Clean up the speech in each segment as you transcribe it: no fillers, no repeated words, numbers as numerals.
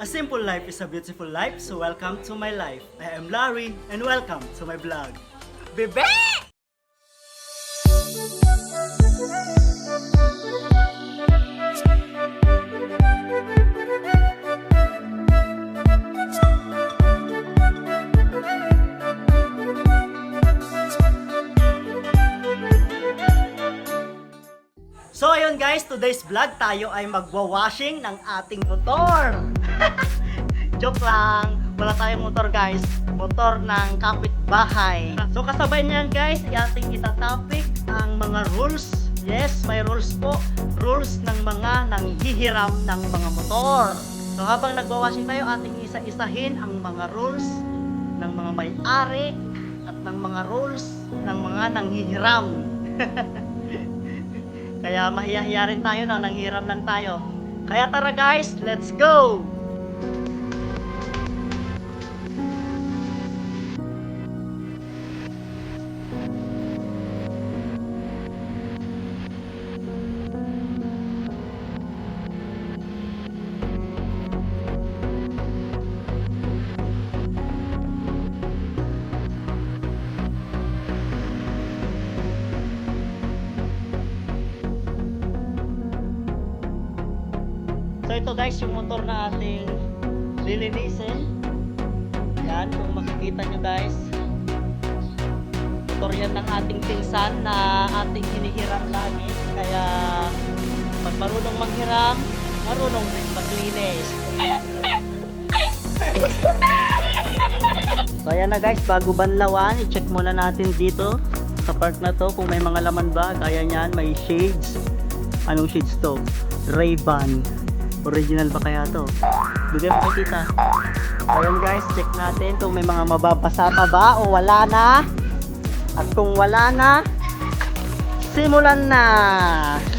A simple life is a beautiful life, so welcome to my life. I am Larry, and welcome to my vlog. Bebe! So ayun guys, today's vlog tayo ay magwa-washing ng ating motor. Joke lang, wala tayong motor guys. Motor ng kapitbahay. So kasabay niyan guys, ating itatopic ang mga rules. Yes, may rules po. Rules ng mga nanghihiram ng mga motor. So habang nagwa-washing tayo, ating isa-isahin ang mga rules ng mga may-ari at ng mga rules ng mga nanghihiram. Kaya mahiya-hiya rin tayo na nanghiram lang tayo. Kaya tara guys, let's go! So ito guys, yung motor na ating lilinisin. Yan, kung makikita nyo guys. Motor yan ng ating pinsan na ating hinihiram lagi. Kaya pag marunong manghiram, marunong rin maglinis. So ayan na guys, bago banlawan, i-check muna natin dito sa part na to kung may mga laman ba. Kaya nyan, may shades. Anong shades to? Ray-Ban. Original ba kaya to? Hindi mo makikita. Ayun guys, check natin kung may mga mababasa pa ba o wala na. At kung wala na, simulan na.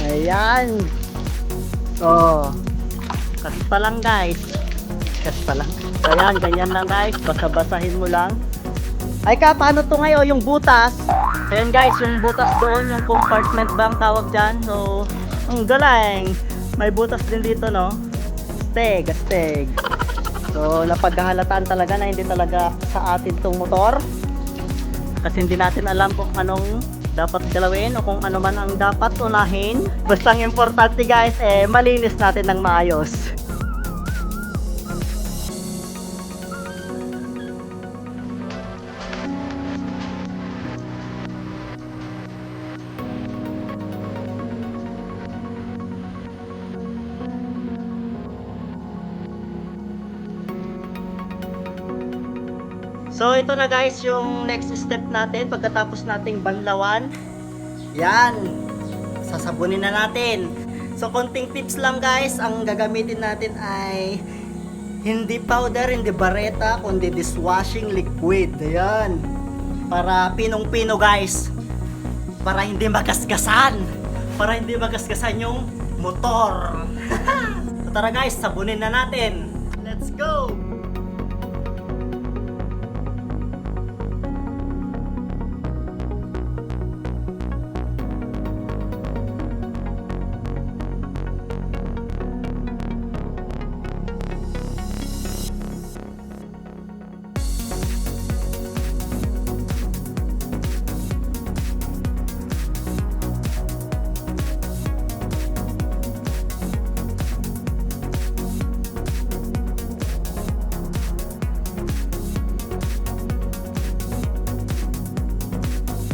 Ayan. So, kas pa lang guys. Kas pa lang. Ayan, ganyan lang guys. Basa-basahin mo lang. Ay ka, paano to ngayon? Yung butas. Ayan guys, yung butas doon. Yung compartment ba ang tawag dyan? So, ang galing. May butas din dito, no? Astig. So, napaghahalataan talaga na hindi talaga sa atin tong motor. Kasi hindi natin alam kung anong dapat galawin o kung ano man ang dapat unahin. Basta ang importante guys, malinis natin ng maayos. So ito na guys yung next step natin pagkatapos nating banlawan. Yan. Sasabunin na natin. So konting tips lang guys, ang gagamitin natin ay hindi powder, hindi bareta, kundi dishwashing liquid. Ayan. Para pinong-pino guys. Para hindi magasgasan. Para hindi magasgasan yung motor. So tara guys, sabunin na natin. Let's go!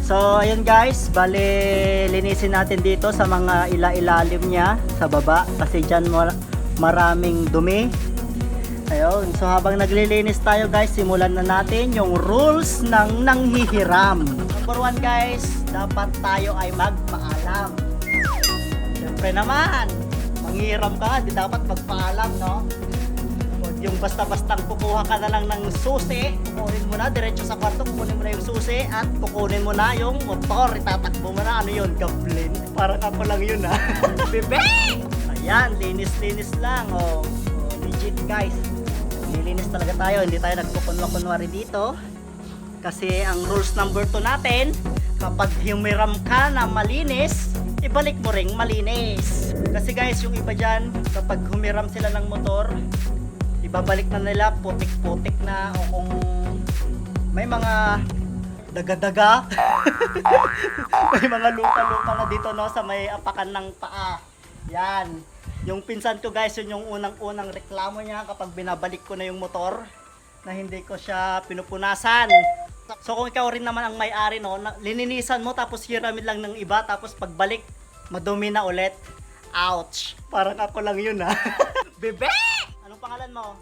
So ayun guys, bale linisin natin dito sa mga ilalim niya sa baba kasi dyan maraming dumi. Ayun, so habang naglilinis tayo guys, simulan na natin yung rules ng nanghihiram. Number 1 guys, dapat tayo ay magpaalam. Siyempre naman, manghihiram ka, di dapat magpaalam, no? Yung basta-bastang kukuha ka na lang ng susi, kukunin mo na, diretso sa kwarto, kukunin mo na yung susi at kukunin mo na yung motor, itatakbo mo na, ano yun, gablin. Parang ako lang yun ha. Bebe! Ayan, linis-linis lang, oh. Legit guys. Lilinis talaga tayo, hindi tayo nagkukunwa-kunwari dito. Kasi ang rules number 2 natin, kapag humiram ka na malinis, ibalik mo ring malinis. Kasi guys, yung iba dyan, kapag humiram sila ng motor, ibabalik na nila putik-putik na, o kung may mga daga-daga may mga lupa-lupa na dito, no, sa may apakan ng paa. Yan, yung pinsan ko guys, yun yung unang-unang reklamo niya kapag binabalik ko na yung motor, na hindi ko siya pinupunasan. So kung ikaw rin naman ang may-ari, no, lininisan mo tapos hiramin lang ng iba, tapos pagbalik madumi na ulit. Ouch! Parang ako lang yun, ha. Bebe! Anong pangalan mo?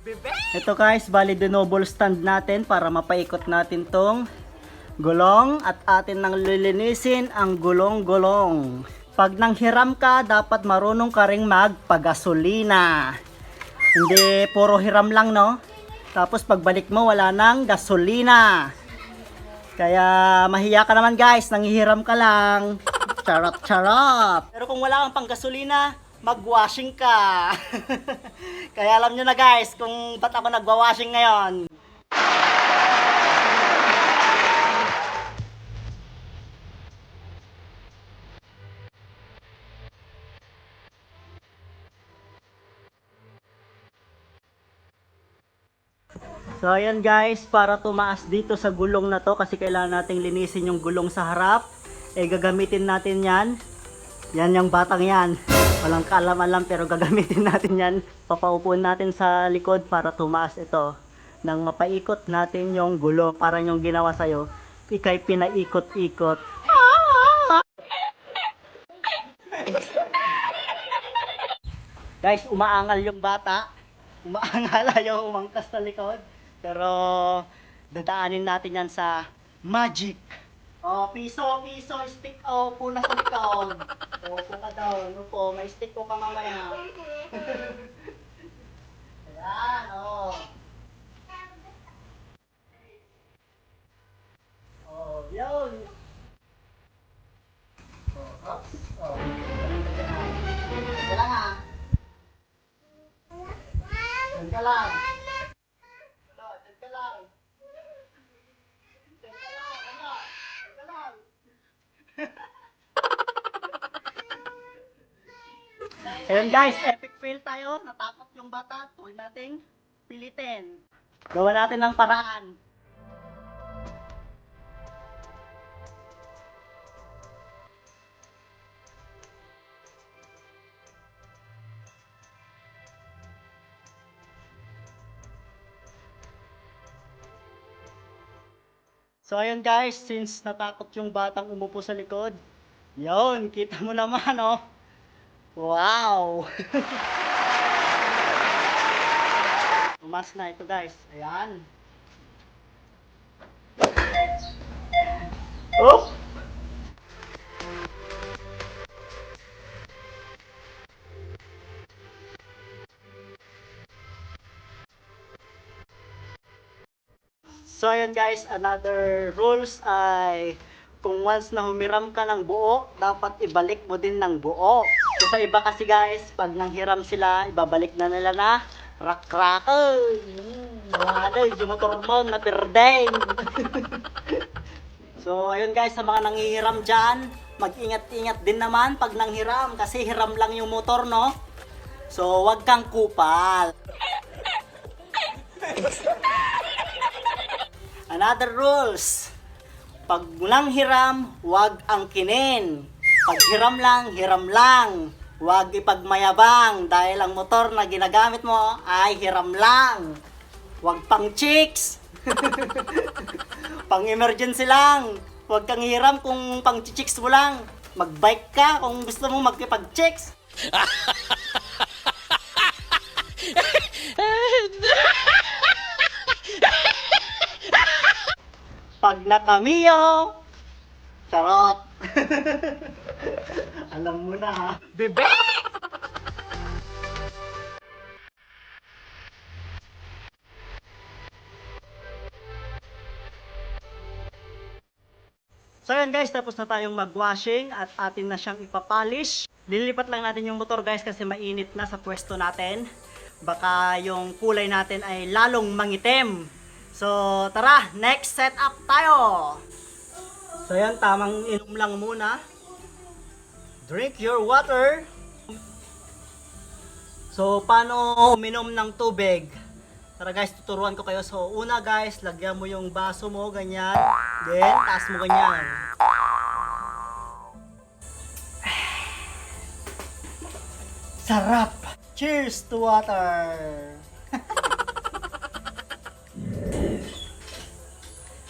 Bebe! Ito guys, bali dinoble stand natin para mapaikot natin tong gulong, at atin nang lilinisin ang gulong-gulong. Pag nanghiram ka, dapat marunong ka ring magpagasolina. Hindi puro hiram lang, no? Tapos pagbalik mo, wala nang gasolina. Kaya mahiya ka naman guys, nanghihiram ka lang. Charap-charap. Pero kung wala kang pang gasolina, mag-washing ka. Kaya alam nyo na guys kung ba't ako nagwa-washing ngayon. So ayan guys, para tumaas dito sa gulong na to, kasi kailangan nating linisin yung gulong sa harap, gagamitin natin yan. Yan yung batang yan. Walang kaalam-alam pero gagamitin natin yan. Papaupuin natin sa likod para tumaas ito. Nang mapaikot natin yung gulong, para yung ginawa sa'yo, ikay pinaikot-ikot. Guys, umaangal yung bata. Umaangal, ayaw umangkas sa likod. Pero dadaanin natin yan sa magic. Oh, piso, stick. Oh, puna sa likod. Oh, po ka daw. Ano po, may stick ko ka mamaya. Ayan, oh. Oh, yun. Oh, oops. Oh, wala nga. Diyan ka lang. Diyan ka lang. Ayun guys, epic fail tayo. Natakot yung bata. Huwag nating pilitin. Gawa natin ng paraan. So ayun guys, since natakot yung batang umupo sa likod, yun, kita mo naman, oh. Wow! Tumas na ito guys. Ayan. Oh! So ayun guys, another rules ay kung once na humiram ka ng buo, dapat ibalik mo din ng buo. So sa iba kasi guys, pag nanghiram sila, ibabalik na nila na rak-rak. Wala na, yung motor mo na perdeng. So ayun guys, sa mga nanghihiram dyan, mag-ingat-ingat din naman pag nanghiram, kasi hiram lang yung motor, no? So wag kang kupal. Another rules, pag walang hiram, huwag angkinin. Pag hiram lang. Huwag ipagmayabang dahil ang motor na ginagamit mo ay hiram lang. Huwag pang chicks. Pang emergency lang. Huwag kang hiram kung pang chicks mo lang. Mag-bike ka kung gusto mo magkipag-chicks. Pag nakamiyo, charot. Alam mo na, ha? Bebe! So yun guys, tapos na tayong mag-washing at atin na siyang ipapolish. Lilipat lang natin yung motor guys kasi mainit na sa pwesto natin. Baka yung kulay natin ay lalong mangitim. So tara, next setup tayo. So yan, tamang inom lang muna. Drink your water. So, paano uminom ng tubig? Tara guys, tuturuan ko kayo. So, una guys, lagyan mo yung baso mo, ganyan. Then, taas mo ganyan. Sarap! Cheers to water!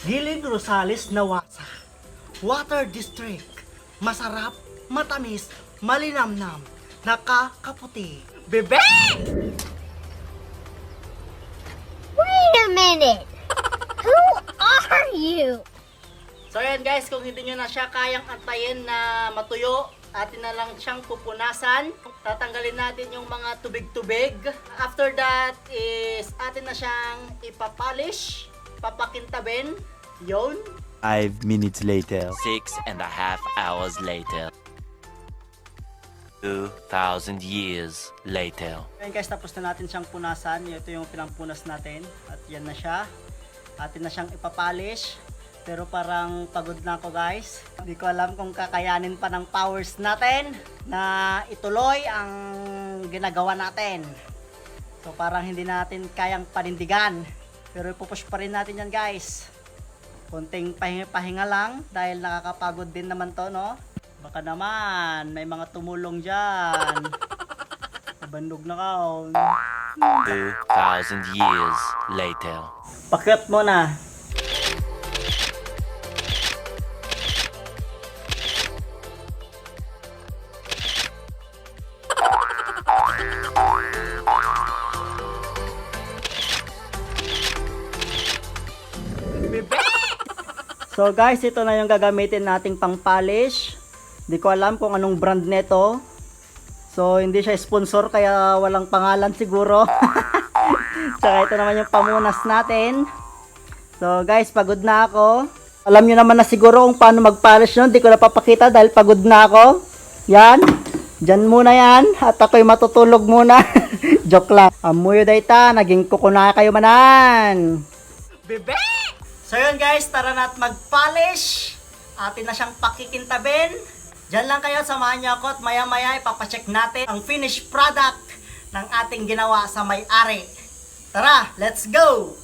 Gilid Rosales Nawasa Water District. Masarap, matamis, malinamnam, nakakaputi. Bebe! Wait a minute! Who are you? So yan guys, kung hindi nyo na siya kayang antayin na matuyo, atin na lang siyang pupunasan. Tatanggalin natin yung mga tubig-tubig. After that is atin na siyang ipapolish, papakintabin. Yun. 5 minutes later. 6.5 hours later. 2,000 years later. Ayan guys, tapos na natin siyang punasan. Ito yung pinampunas natin. At yan na siya. Atin na siyang ipapolish. Pero parang pagod na ako guys. Hindi ko alam kung kakayanin pa ng powers natin na ituloy ang ginagawa natin. So parang hindi natin kayang panindigan. Pero ipupush pa rin natin yan guys. Konting pahinga lang dahil nakakapagod din naman to, no? Baka naman may mga tumulong dyan. Nabandog na ka. 2,000 years later. Pakyat mo na. So guys, ito na yung gagamitin nating pang polish. Hindi ko alam kung anong brand nito. So hindi siya sponsor kaya walang pangalan siguro. Tsaka ito naman yung pamunas natin. So guys, pagod na ako. Alam nyo naman na siguro kung paano mag-polish nun. Hindi ko napapakita dahil pagod na ako. Yan. Diyan muna yan. At ako'y matutulog muna. Joke lang. Amuyo dayta. Naging kuko na kayo manan. Bebe! So yun guys, tara na at mag-polish. Atin na siyang pakikintabin. Diyan lang kayo, samahan niyo ako at maya maya ipapacheck natin ang finished product ng ating ginawa sa may-ari. Tara, let's go!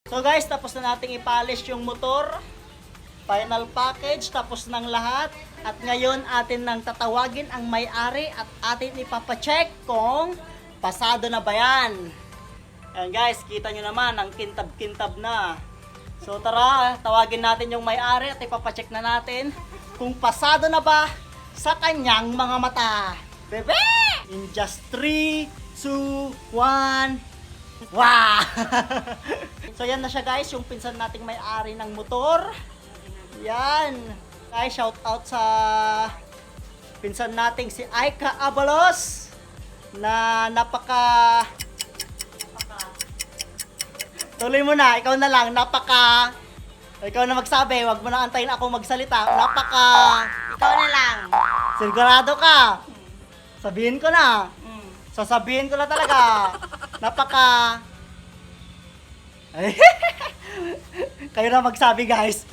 So guys, tapos na nating i-polish yung motor. Final package, tapos ng lahat. At ngayon, atin nang tatawagin ang may-ari at atin ipapacheck kung pasado na ba yan. Ayan guys, kita nyo naman, ang kintab-kintab na. So tara, tawagin natin yung may-ari at ipapacheck na natin kung pasado na ba sa kanyang mga mata. Bebe! In just 3, 2, 1... Wow! So yan na siya guys, yung pinsan nating may-ari ng motor. Yan. Guys, shout out sa pinsan nating si Aika Abalos na tuloy mo na, ikaw na lang, ikaw na magsabi, wag mo na antayin ako magsalita. Ikaw na lang. Sigurado ka? Sabihin ko na. Sasabihin ko na talaga. Ay, kayo na magsabi guys.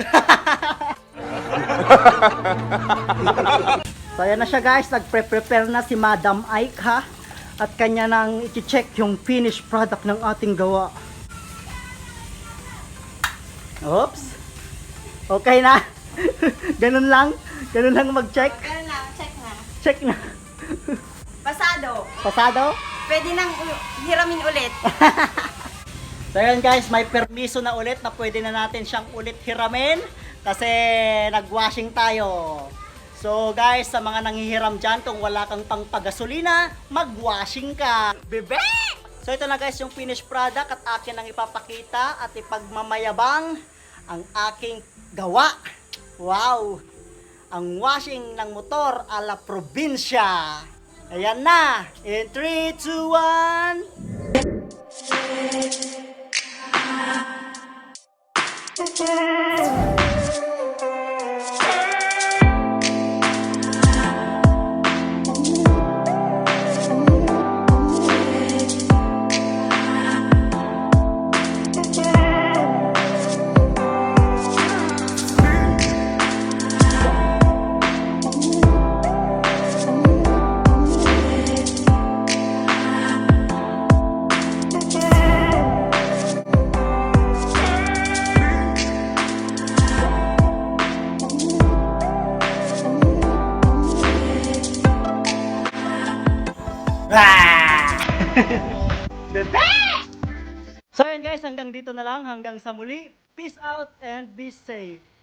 So ayan na siya guys, nagpre-prepare na si Madam Aika at kanya nang i-check yung finished product ng ating gawa. Oops. Okay na. Ganun lang mag-check. Ganun lang, check na. Check na. Pasado. Pasado? Pwede nang hiramin ulit. So yun guys, may permiso na ulit na pwede na natin siyang ulit hiramin kasi nag-washing tayo. So guys, sa mga nanghihiram dyan, kung wala kang pang pagasolina, mag-washing ka. Bebe! So ito na guys yung finished product at akin ang ipapakita at ipagmamayabang ang aking gawa. Wow! ang washing ng motor ala probinsya. Ayan na. In 3, 2, 1. So yun guys, hanggang dito na lang. Hanggang sa muli. Peace out and be safe.